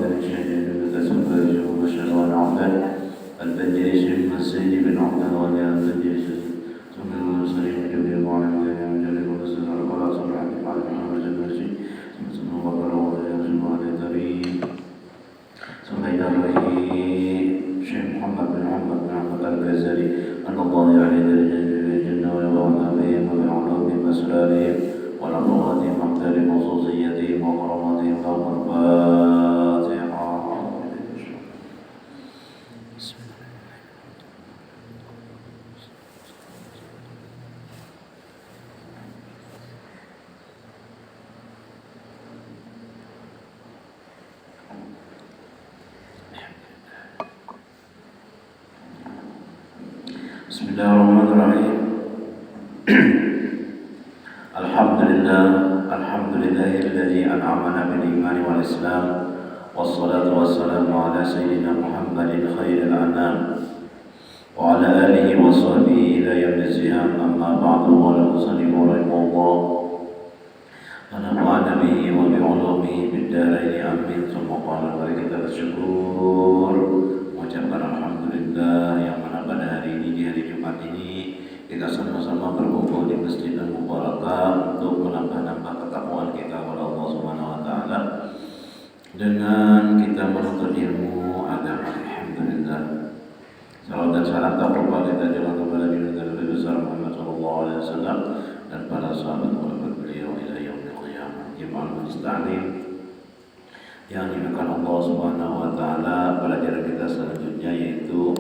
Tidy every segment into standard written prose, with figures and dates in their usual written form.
من شر المتسبب وشر العبد البدري شر السيد بن عبد الغني البدري ثم المرسلين جبريل وعلى مدينة من جل ورسل ولا صلح على محمد المسجد ثم بقر ويرجم على طريق ثم إلى الرحيم شيخ محمد بن محمد الغزالي أن الله يعلي الجنة ويضعنا بهم وبعلوم مسرارهم ونبوغتهم أقدار خصوصيتهم وكرامتهم لهم الفاتحة. بسم الله الرحمن الرحيم. الحمد لله الذي أنعمنا بالإيمان والإسلام والصلاة والسلام على سيدنا محمد خير الأنام وعلى آله وصحبه إلى يوم الزهام. أما بعد قال المصنف رحمه الله ونفعنا به وبعلومه بالدارين آمين. ثم قال kita bersyukur mengucapkan alhamdulillah yang mana pada hari ini di hari Jumat ini kita sama-sama berkumpul di Masjid Al-Mubarakah untuk menambah-nambah ketakwaan kita kepada Allah Subhanahu wa taala dengan kita menuntut ilmu agama. Alhamdulillah. Salawat dan salam takwa kita jalan kepada Nabi besar Muhammad sallallahu alaihi wasallam dan para sahabat kerabat beliau ila yaumil qiyamah. Jemaah musta'in yang dimuliakan Allah Subhanahu wa taala, pelajaran kita selanjutnya yaitu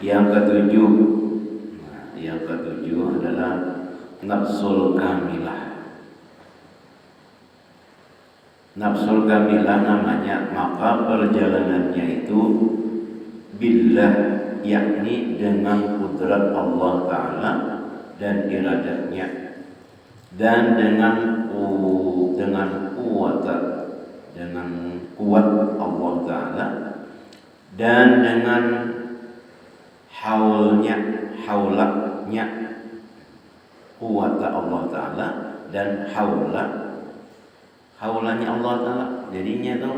yang ketujuh. Yang ketujuh adalah nafsul kamilah. Nafsul kamilah namanya, maka perjalanannya itu billah, yakni dengan kudrat Allah Ta'ala dan iradatnya, dan dengan kuat Allah Ta'ala, dan dengan haulaknya kuat Allah Ta'ala, dan haulanya Allah Ta'ala. Jadinya itu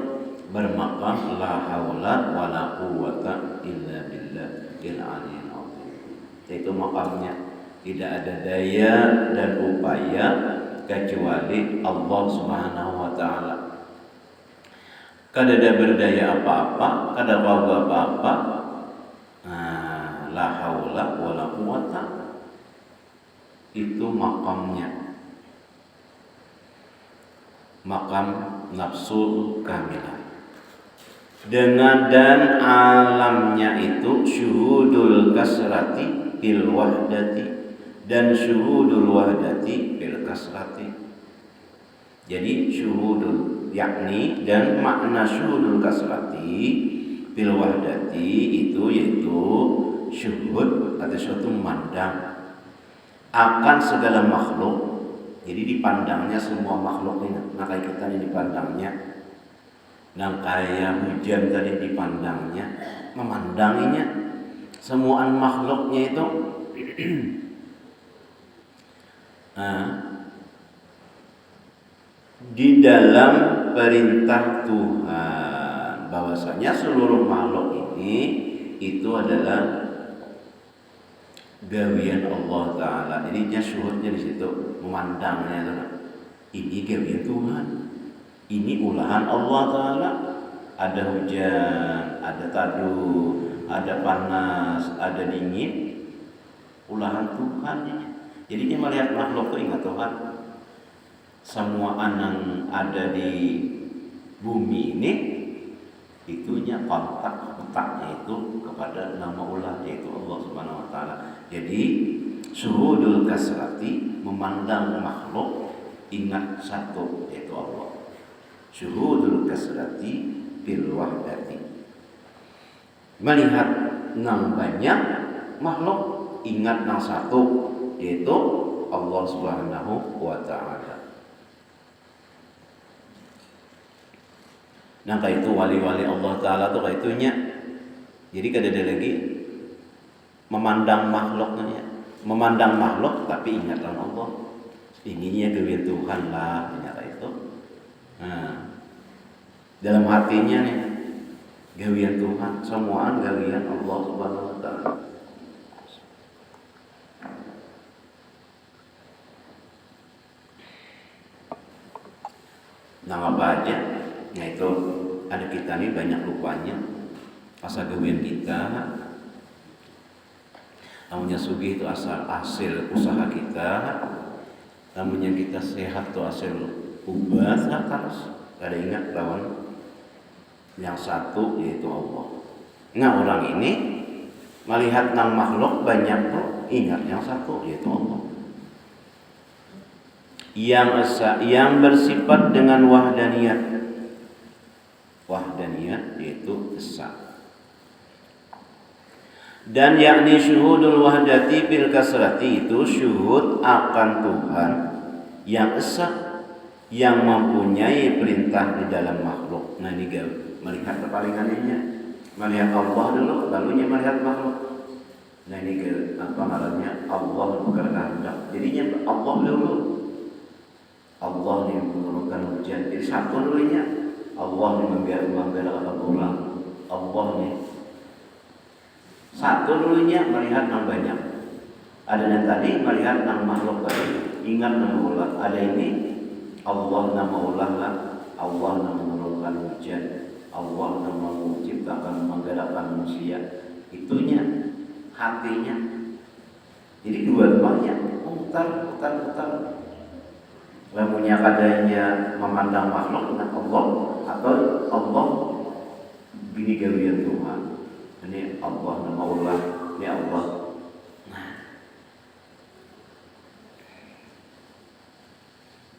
bermakam la haula wa la quwwata illa billahil aliyyil azim. Itu makamnya, tidak ada daya dan upaya kecuali Allah Subhanahu wa taala. Kada berdaya apa-apa, kada bawa apa-apa. La haula wa la quwwata itu makamnya. Makam nafsul kamilah. Dengan dan alamnya itu syuhudul kasrati bil wahdati dan syuhudul wahdati bil kasrati. Jadi syuhudul, yakni dan makna syuhudul kasrati bil wahdati itu yaitu syuhud atau suatu memandang akan segala makhluk. Jadi dipandangnya semua makhluk ini. Nah kayak kita ini dipandangnya, nah kayak hujan tadi dipandangnya, memandanginya semuaan makhluknya itu. Di dalam perintah Tuhan bahwasanya seluruh makhluk ini itu adalah gawian Allah Ta'ala. Jadinya syuhudnya di situ, memandangnya itu. Ini gawian Tuhan, ini ulahan Allah Ta'ala. Ada hujan, ada taduh, ada panas, ada dingin, ulahan Tuhan. Jadinya melihat makhluk itu ingat Tuhan. Semua yang ada di bumi ini itunya kontaknya itu kepada nama ulah, yaitu Allah Subhanahu wa taala. Jadi syuhudul kasrati, memandang makhluk, ingat satu yaitu Allah. Syuhudul kasrati bil wahdati, melihat nang banyak makhluk, ingat nang satu yaitu Allah Subhanahu wa taala. Nah kayak itu wali-wali Allah Ta'ala tuh kayak itunya. Jadi kada ada lagi memandang makhluknya, memandang makhluk tapi ingatlah Allah. Ininya gawe Tuhan lah, ternyata itu. Nah, dalam hatinya nih gawian Tuhan, semuaan gawian Allah Subhanahu wa taala. Nah apa aja? Nah itu ada kita nih banyak lupanya asal gawian kita. Namanya sugih itu asal hasil usaha kita. Namanya kita sehat itu hasil ubah terus. Ada ingat lawan yang satu yaitu Allah. Nah orang ini melihat nang makhluk banyak tuh ingat yang satu yaitu Allah. Yang esa, yang bersifat dengan wahdaniyat. Wahdaniyat yaitu esa. Dan yakni syuhudul wahdati fil kasrati itu syuhud akan Tuhan yang esa, yang mempunyai perintah di dalam makhluk. Nah ini melihat kepalingannya, melihat Allah dulu, barunya melihat makhluk. Nah ini apa namanya Allah berkehendak. Jadinya Allah dulu. Allah yang menurunkan hujan. Jadi satu dulunya Allah yang membela orang. Allah nih satu dulunya melihat yang banyak. Ada yang tadi melihat yang makhluk tadi. Ingat nama Allah. Ada ini Allah nama Allah lah. Allah nama menurunkan hujan. Allah nama menciptakan menggerakkan manusia. Itunya hatinya. Jadi dua-duanya putar. Lamunya kadanya memandang makhluk dengan Allah atau Allah bini gawian Tuhan. Ini Allah nama Allah, ini Allah. Nah,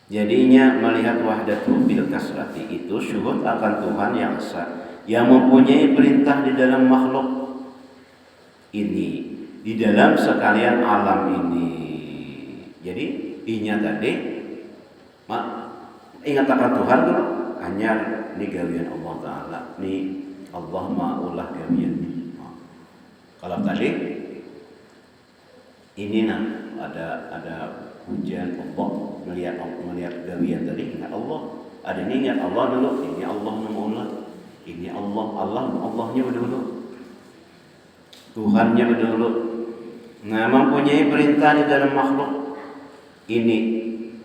jadinya melihat wahdatu bil kasrati itu syuhud akan Tuhan yang esa, yang mempunyai perintah di dalam makhluk ini, di dalam sekalian alam ini. Jadi inya tadi ingat akan Tuhan dulu, hanya ini gawian Allah Ta'ala, ini Allah ma'ulah gawian ini. Kalau tadi ini ada hujan Allah melihat gawian tadi ingat Allah, ada ini ingat Allah dulu, ini Allah ma'ulah, ini Allahnya dulu, Tuhannya dulu. Nah mempunyai perintah di dalam makhluk ini,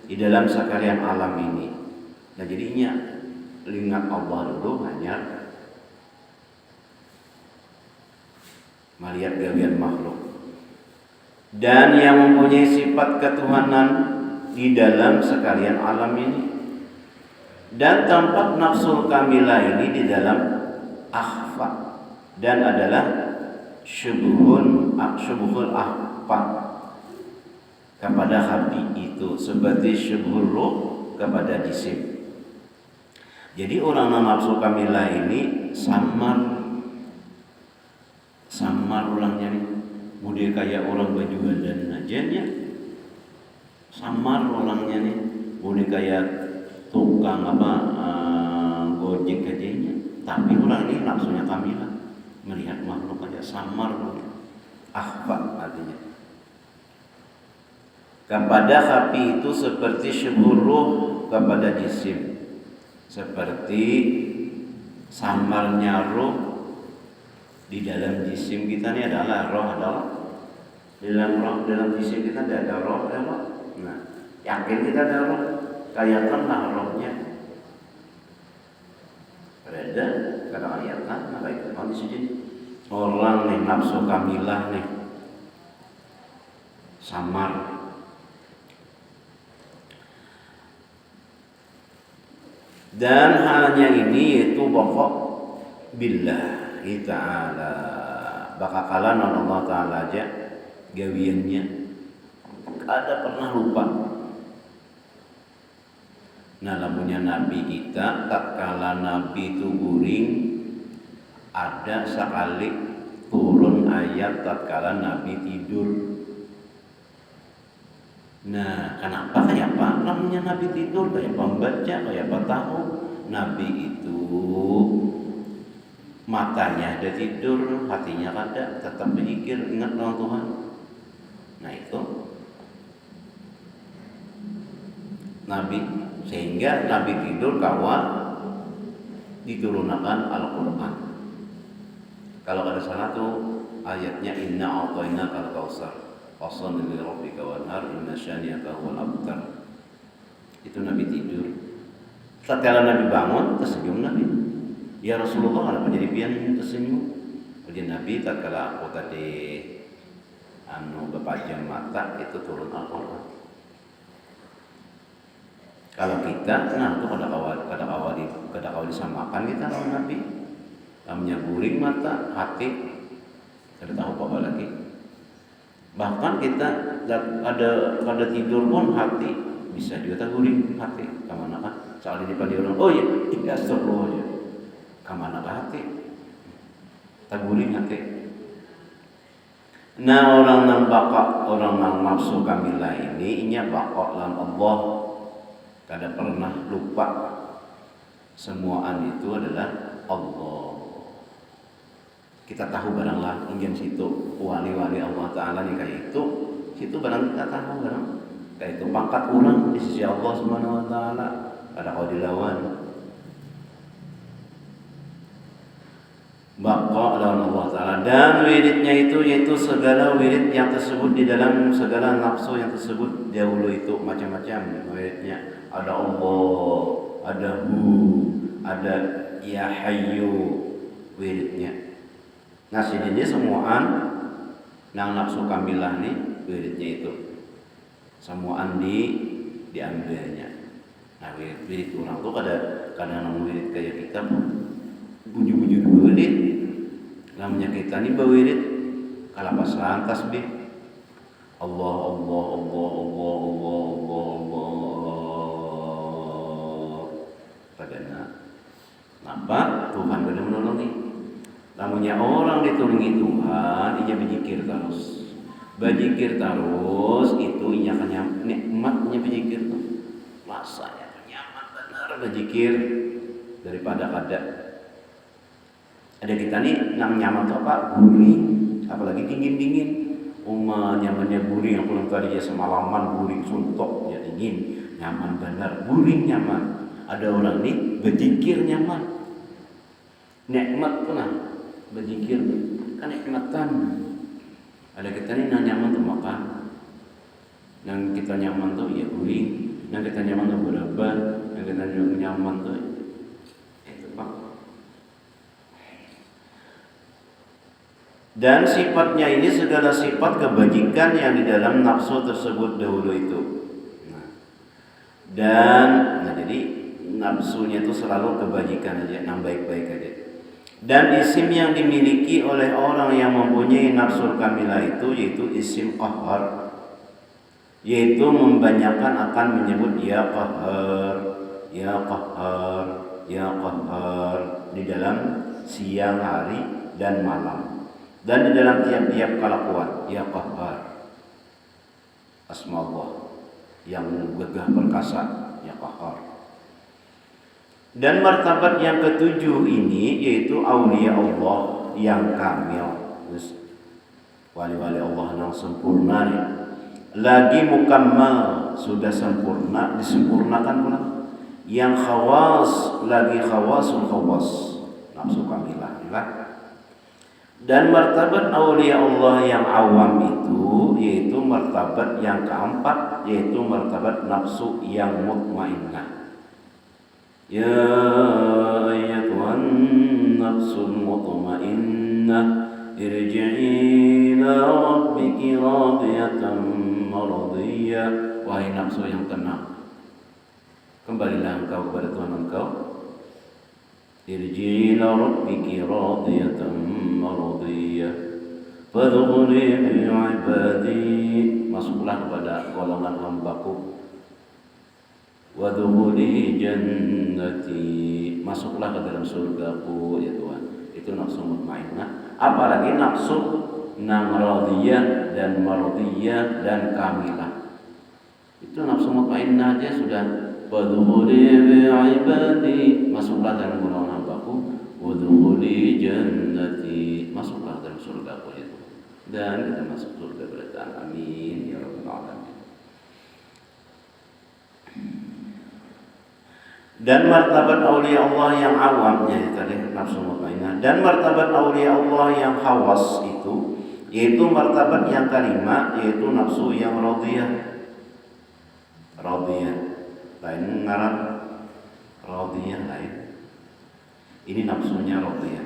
di dalam sekalian alam ini. Nah jadinya ingat Allah dulu, hanya melihat gawian makhluk. Dan yang mempunyai sifat ketuhanan di dalam sekalian alam ini. Dan tempat nafsul kamilah ini di dalam akhfa, dan adalah syubuhul akhfa kepada hati itu, seperti syubuhul ruh kepada jisim. Jadi orang nafsu kamilah ini samar orangnya nih, mudah kayak orang berjualan aja nya, samar orangnya nih, mudah kayak tukang gojek aja nya. Tapi orang ini nafsunya kamilah, melihat makhluk aja samar, akhfa artinya. Kepada hati itu seperti syuburuh kepada jisim, seperti samarnya roh di dalam jisim kita ini adalah dalam jisim kita ada roh. Nah, yakin kita ada roh, kayaklah rohnya berada pada ayatkan, maka itu di sini orang nih nafsu kamilah nih samar. Dan halnya ini yaitu pokok billahi ta'ala, bakakalan Allah Ta'ala aja gawiannya ada pernah lupa. Nah lamunya Nabi kita tatkala Nabi itu guring, ada sekali turun ayat tatkala Nabi tidur. Nah, kenapa kayak apa? Namanya Nabi tidur, kayak pembaca, kayak apa tahu? Nabi itu matanya ada tidur, hatinya ada, tetap berpikir ingat dengan Tuhan. Nah itu Nabi, sehingga Nabi tidur kawan diturunkan Al-Quran. Kalau ada sana tuh ayatnya inna a'tainakal kautsar fasalli li rabbika wanhar inna syani'aka huwal abtar. Itu Nabi tidur. Setelah Nabi bangun, tersenyum Nabi. Ya Rasulullah, kenapa jadi pian tersenyum? Jadi Nabi tatkala aku tadi bepajang mata itu turun Al-Quran. Kalau kita, nah itu kada kawal disamakan kita lawan Nabi. Namanya guring mata, hati, kada tahu apa lagi. Bahkan kita ada tidur pun hati bisa juga guring hati. Kemana kan? Soalnya dipanggil orang, oh iya astagfirullah ya. Kemana hati? Guring hati. Nah orang nang bakak, orang nang nafsu kamilah ini inya bakak lan Allah. Kada pernah lupa semuaan itu adalah Allah. Kita tahu baranglah ingin situ wali-wali Allah Ta'ala nih kayak itu, situ barang kita tahu barang kayak itu pangkat orang di sisi Allah Subhanahu Wa Ta'ala. Ada kau dilawan baqa lawan Allah Ta'ala. Dan wiridnya itu yaitu segala wirid yang tersebut di dalam segala nafsu yang tersebut dahulu itu macam-macam wiridnya. Ada Allah, ada ada Ya Hayyu wiridnya. Nah sini semuaan nang nafsu kamilah nih wiridnya itu semuaan diambilnya. Nah wirid orang tuh kadang nang wirid kayak kita bunyi-bunyi wirid. Namanya kita nih bawirid kalapasan tasbih Allah Allah Allah Allah Allah Allah Allah padana napa Tuhan benar menolongi. Namanya orang ditulungi Tuhan ia berzikir terus itu ia kan nikmatnya berzikir tuh rasanya nyaman benar berzikir daripada ada kita nih nang nyaman tuh apa guring apalagi dingin nyamannya guring yang pulang tadi ya semalaman guring suntok ya dingin nyaman benar guring nyaman. Ada orang nih berzikir nyaman nikmat tuh nah berzikir kan nikmatan. Ada kita nih nang nyaman tuh makan nang kita nyaman tuh ya guring nang kita nyaman tuh berdebat nang kita nyaman tuh itu Pak. Dan sifatnya ini segala sifat kebajikan yang di dalam nafsu tersebut dahulu itu. Jadi nafsunya itu selalu kebajikan aja, yang baik-baik aja. Dan isim yang dimiliki oleh orang yang mempunyai nafsu kamilah itu yaitu isim qahhar, yaitu membanyakan akan menyebut ya qahhar, ya qahhar, ya qahhar di dalam siang hari dan malam. Dan di dalam tiap-tiap kelakuan ya qahhar asma Allah yang gagah perkasa ya qahhar. Dan martabat yang ketujuh ini yaitu aulia Allah yang kamil, wali-wali Allah yang sempurna nih. Lagi mukammal sudah sempurna disempurnakan pula. Yang khawas lagi khawasul khawas nafsu kamilah lah. Dan martabat aulia Allah yang awam itu yaitu martabat yang keempat yaitu martabat nafsu yang mutmainnah. Ya ayyatuhan nafsul mutmainnah irji'i ila rabbiki radiyatan maradiyah. Wahai nafsu yang tenang, kembalilah engkau kepada Tuhan engkau. Irji'i ila rabbiki radiyatan maradiyah fadkhuli fi ibadi. Masuklah kepada golongan hambaku. Wadkhuli jannati. Masuklah ke dalam surgaku ya Tuhan. Itu nafsu mutmainnah. Apalagi nafsu nang radiyah dan maradiyah dan kamilah. Itu nafsu mutmainnah aja sudah. Wadkhuli fi ibadi. Masuklah dalam golongan hambaku. Wadkhuli jannati. Masuklah dalam surgaku ya Tuhan. Dan kita masuk surga bersama. Amin ya rabbal alamin. Dan martabat aulia Allah yang awam, ya tadi nafsu mutmainnah, dan martabat aulia Allah yang khawas itu yaitu martabat yang kelima, yaitu nafsu yang radiyah. Radiyah lain ngaran, radiyah lain. Ini nafsunya radiyah.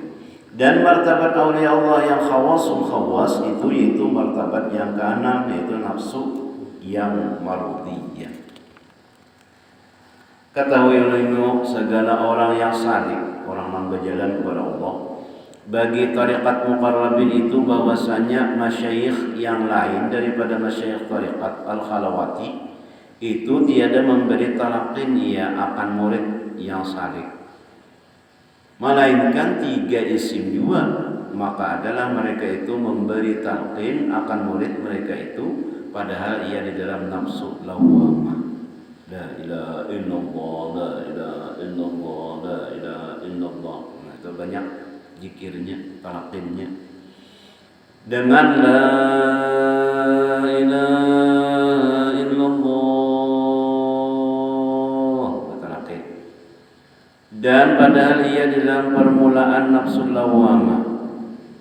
Dan martabat aulia Allah yang khawasul khawas itu yaitu martabat yang keenam, yaitu nafsu yang mardiyah. Ketahuilah segala orang yang salih, orang yang berjalan kepada Allah, bagi tariqat muqarrabin itu bahwasanya masyayikh yang lain daripada masyayikh tariqat al-khalawati itu tiada memberi talaqin ia akan murid yang salih, melainkan 3 isim juga, maka adalah mereka itu memberi talqin akan murid mereka itu padahal ia di dalam nafsu lawamah. La ilaha illallah, la ilaha illallah, la ilaha illallah. Nah, itu banyak zikirnya, talaqinnya. Dengan la ilaha illallah, talaqin. Dan padahal ia di dalam permulaan nafsul lawamah.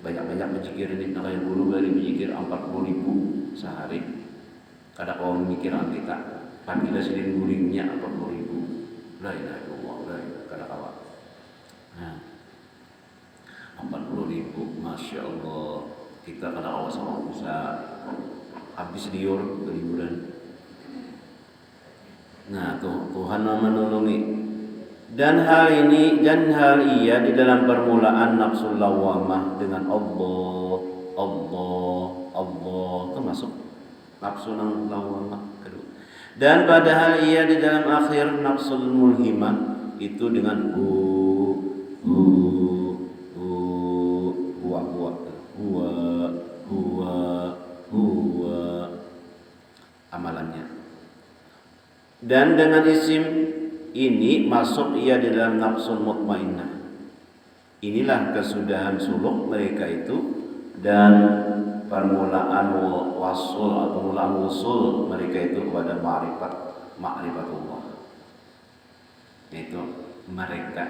Banyak-banyak berzikir ini, kayak guru dari berzikir 40.000 sehari. Kadang orang mikiran kita panggilan silin guringnya 40.000. La ilaha illallah, la kada kawa. Nah, 40.000, masya Allah. Kita kada kawa sama usaha habis liur liburan. Nah, Tuhan menolongi. Dan hal ia di dalam permulaan nafsul lawamah dengan Allah itu masuk nafsu lawamah kedua. Dan padahal ia di dalam akhir nafsul mulhimah itu dengan huwa amalannya. Dan dengan isim ini masuk ia di dalam nafsul mutmainnah. Inilah kesudahan suluk mereka itu dan permulaan wasul atau permulaan usul mereka itu kepada ma'rifatullah. Itu mereka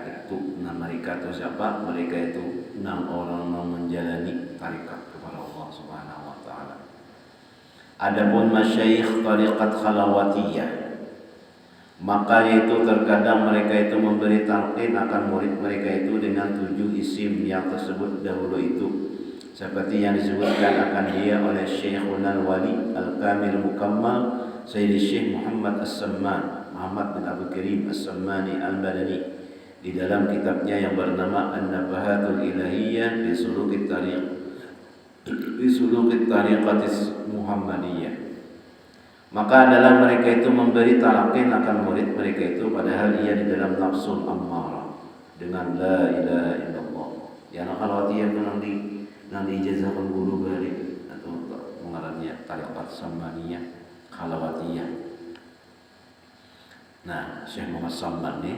itu siapa? Mereka itu orang yang menjalani tarikat kepada Allah Subhanahu wa taala. Adapun masyayikh tarikat khalawatiyah, maka itu terkadang mereka itu memberi talqin akan murid mereka itu dengan 7 isim yang tersebut dahulu itu, seperti yang disebutkan akan dia oleh Syekhul Wali Al-Kamil Mukammal Sayyidi Syekh Muhammad As-Samman, Muhammad bin Abu Karim As-Sammani Al-Badani, di dalam kitabnya yang bernama An-Nabahatul Ilahiyyah fi Sulukit Tariqatis Muhammadiyah. Maka adalah mereka itu memberi talaqin akan murid mereka itu padahal ia di dalam nafsul ammarah dengan la ilaha illallah. Ya nakhalawatiyah itu nanti ijazahkan guru bari atau mengarangnya tariqat sammaniyah khalawatiyah. Nah, Syekh Muhammad Samman ni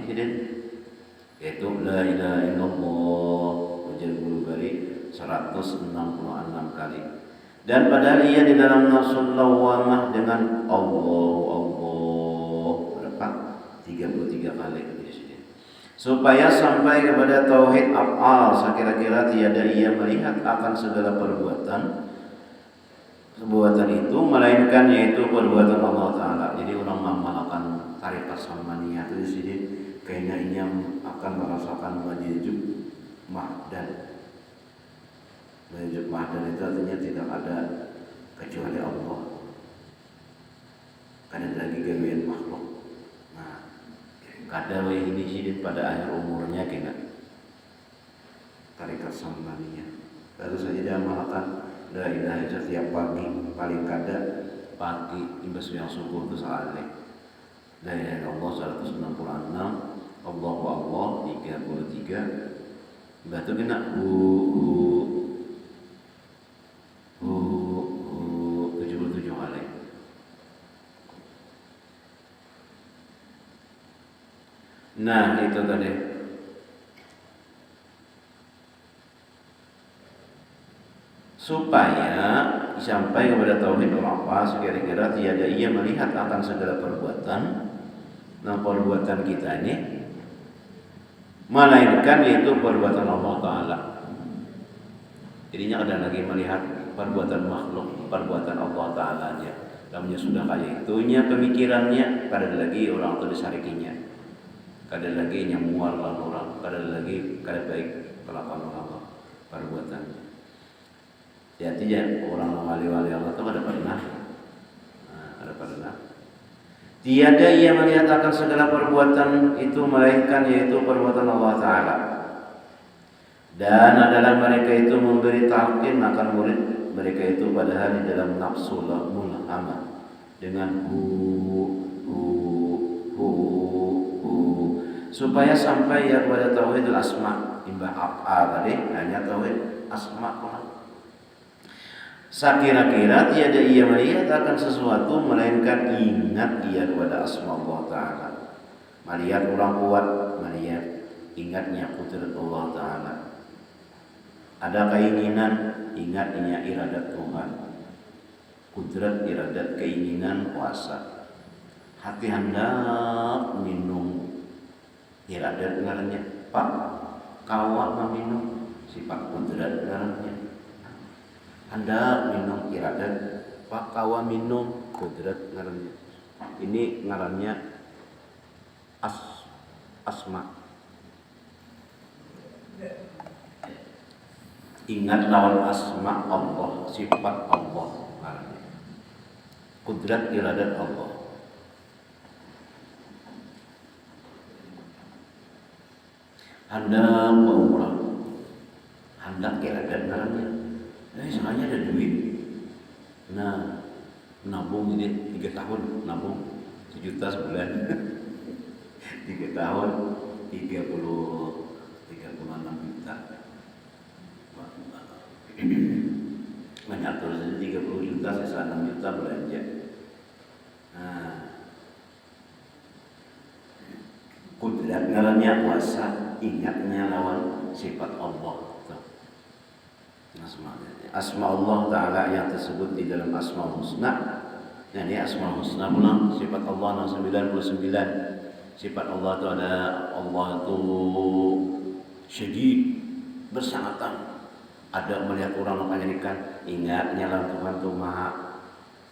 yaitu la ilaha illallah ujar guru bari 166 kali. Dan padahal ia di dalam nafsul lawamah dengan Allah berapa? 33 kali di sini. Supaya sampai kepada tauhid af'al, sekira-kira tiada ia melihat akan segala perbuatan itu melainkan yaitu perbuatan Allah taala. Jadi orang mengamalkan tariqat samaniyah itu di sini kayaknya ia akan merasakan wajib mahdan. Wajib mahdan itu artinya tidak ada kecuali Allah. Karena lagi gawean makhluk. Nah, kada ini sini pada akhir umurnya kena tarikat sambaniyah. Lalu saja dia amalkan la ilaha illallah setiap pagi, paling kada pagi imbas yang subuh itu saleh. La ilaha illallah 166, Allahu Allah 33. Batu kena 77 kali. Nah, itu tadi. Supaya sampai kepada tauhid apa kira-kira tiada ia melihat akan segala perbuatan. Nah, perbuatan kita ini melainkan yaitu perbuatan Allah Ta'ala. Jadinya ada lagi melihat perbuatan makhluk, perbuatan Allah Ta'ala aja. Namanya sudah kayak itunya pemikirannya, kada lagi orang itu disarikinya, kada lagi nyamuar lah orang, kada lagi kada baik kelakuan orang perbuatannya. Jadi ya orang wali-wali Allah itu kada pernah, kada pernah. Tiada ia melihat akan segala perbuatan itu melainkan yaitu perbuatan Allah Ta'ala. Dan adalah mereka itu memberi talqin akan murid mereka itu padahal di dalam nafsu mulhamah dengan supaya sampai ya kepada tauhidul asma imbah apa tadi hanya tauhid asma pula. Sakira-kira tiada ia melihat akan sesuatu melainkan ingat ia kepada asma Allah Ta'ala. Melihat orang kuat, melihat ingatnya kudrat Allah Ta'ala. Ada keinginan, ingatnya iradat Tuhan. Kudrat, iradat, keinginan, kuasa. Hati hendak minum, iradat ngarannya pak kawa meminum, sifat kudrat ngarannya. Hendak minum, iradat, pak kawa minum, kudrat ngarannya. Ini ngarannya asma. Ingat lawan asma Allah, sifat Allah ngarannya. Kudrat, iradat Allah. Hendak umrah, hendak iradat ngarannya. Sebenarnya ada duit. Nah, nabung ini 3 tahun nabung 1 juta sebulan. 3 tahun 36 juta. Banyak terus 30 juta, sisa 6 juta belanja. Nah, kudrat ngarannya kuasa, ingatnya lawan sifat Allah. Asma Allah Ta'ala yang tersebut di dalam Asmaul Husna. Ini Asmaul Husna pula sifat Allah 99. Sifat Allah itu ada, Allah itu syadid, bersangatan. Ada melihat orang menyarikan, ingatnya lawan Tuhan itu maha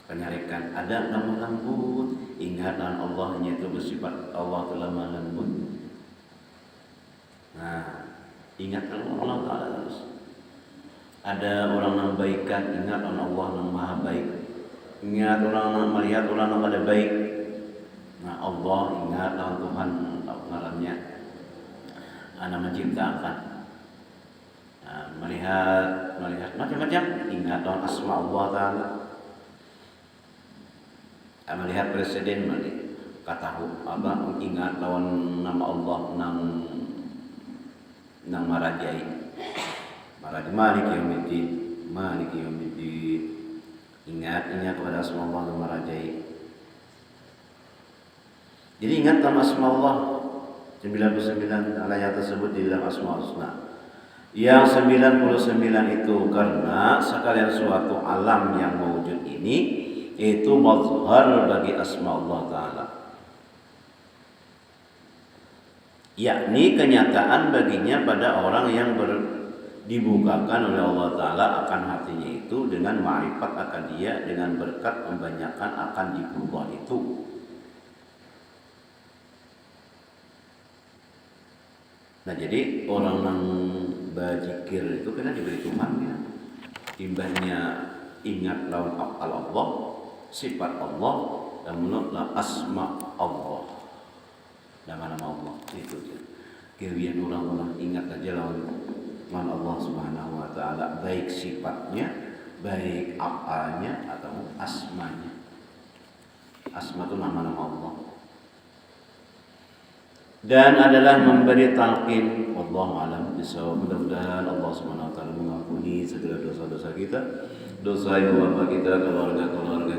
penyarikan. Ada nama lembut, ingat lawan Allahnya itu bersifat Allah telah maha lembut. Nah, ingat Allah Ta'ala terus. Ada orang yang baikan, ingat Allah yang maha baik. Ingat orang yang melihat orang yang ada baik. Nah, Allah ingat lawan Tuhan ngarannya anak menciptakan. Nah, melihat macam-macam, ingat lawan asma Allah Ta'ala. Melihat presiden katahu apa ingat lawan nama Allah nang marajai. Malik yaumiddin. Ingat kepada asma Allah yang merajai. Jadi ingat nama asma Allah 99 ayat tersebut di dalam Asmaul Husna. Yang 99 itu karena sekalian suatu alam yang mewujud ini itu mazhar bagi asma Allah Ta'ala, yakni kenyataan baginya pada orang yang dibukakan oleh Allah Ta'ala akan hatinya itu dengan ma'rifat akan dia, dengan berkat membanyakan akan zikrullah itu. Nah, jadi orang yang berzikir itu kena diberi Tuhan ya. Timbanya ingat lawan Allah, sifat Allah, dan menurutlah asma Allah, nama-nama Allah itu. Kemudian orang-orang ingat aja lawan Allah Subhanahu wa Ta'ala, baik sifatnya, baik apanya atau asmanya. Asma itu nama-nama Allah. Dan adalah memberi talqin. Wallahu a'lam bishawab. Mudah-mudahan Allah Subhanahu wa Ta'ala mengampuni segala dosa-dosa kita, dosa ibu bapa kita, keluarga kita.